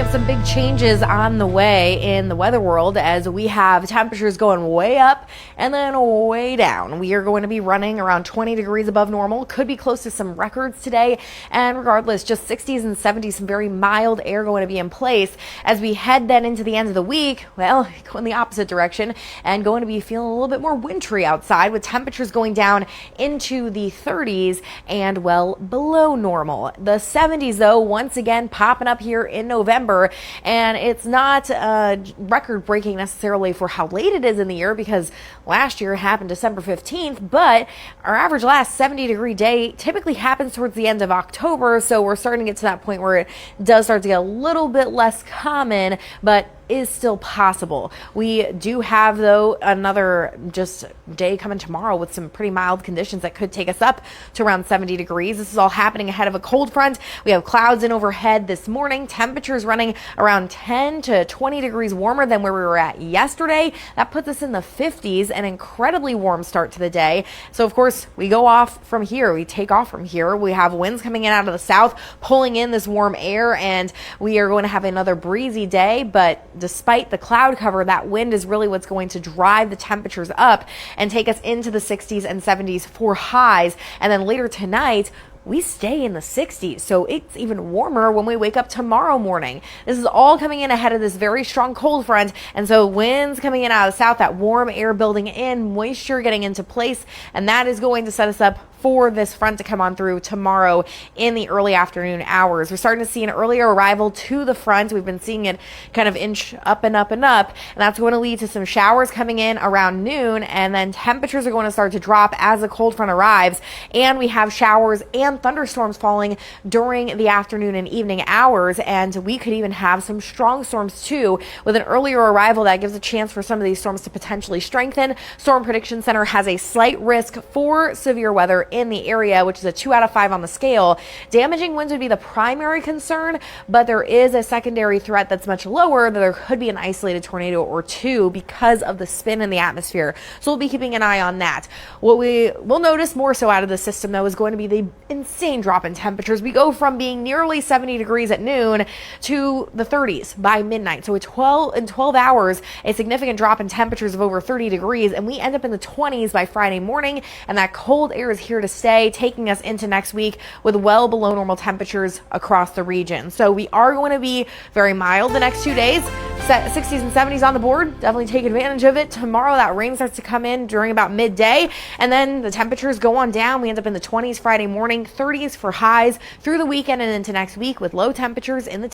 have some big changes on the way in the weather world as we have temperatures going way up and then way down. We are going to be running around 20 degrees above normal, could be close to some records today, and regardless, just 60s and 70s, some very mild air going to be in place as we head then into the end of the week. Well, go in the opposite direction and going to be feeling a little bit more wintry outside with temperatures going down into the 30s and well below normal. The 70s though, once again popping up here in November, and it's not record breaking necessarily for how late it is in the year because last year happened December 15th, but our average last 70-degree day typically happens towards the end of October, so we're starting to get to that point where it does start to get a little bit less common, but is still possible. We do have, though, another just day coming tomorrow with some pretty mild conditions that could take us up to around 70 degrees. This is all happening ahead of a cold front. We have clouds in overhead this morning. Temperatures running around 10 to 20 degrees warmer than where we were at yesterday. That puts us in the 50s, an incredibly warm start to the day. So, of course, we go off from here. We take off from here. We have winds coming in out of the south, pulling in this warm air, and we are going to have another breezy day, but despite the cloud cover, that wind is really what's going to drive the temperatures up and take us into the 60s and 70s for highs. And then later tonight, we stay in the 60s, so it's even warmer when we wake up tomorrow morning. This is all coming in ahead of this very strong cold front, and so winds coming in out of the south, that warm air building in, moisture getting into place, and that is going to set us up for this front to come on through tomorrow in the early afternoon hours. We're starting to see an earlier arrival to the front. We've been seeing it kind of inch up and up and up, and that's going to lead to some showers coming in around noon, and then temperatures are going to start to drop as the cold front arrives, and we have showers and thunderstorms falling during the afternoon and evening hours, and we could even have some strong storms too with an earlier arrival that gives a chance for some of these storms to potentially strengthen. Storm Prediction Center has a slight risk for severe weather in the area, which is a 2 out of 5 on the scale. Damaging winds would be the primary concern, but there is a secondary threat that's much lower, that there could be an isolated tornado or two because of the spin in the atmosphere. So we'll be keeping an eye on that. What we will notice more so out of the system though is going to be the insane drop in temperatures. We go from being nearly 70 degrees at noon to the 30s by midnight. So in 12 hours, a significant drop in temperatures of over 30 degrees, and we end up in the 20s by Friday morning, and that cold air is here to stay, taking us into next week with well below normal temperatures across the region. So we are going to be very mild the next 2 days. 60s and 70s on the board. Definitely take advantage of it. Tomorrow that rain starts to come in during about midday, and then the temperatures go on down. We end up in the 20s Friday morning, 30s for highs through the weekend and into next week with low temperatures in the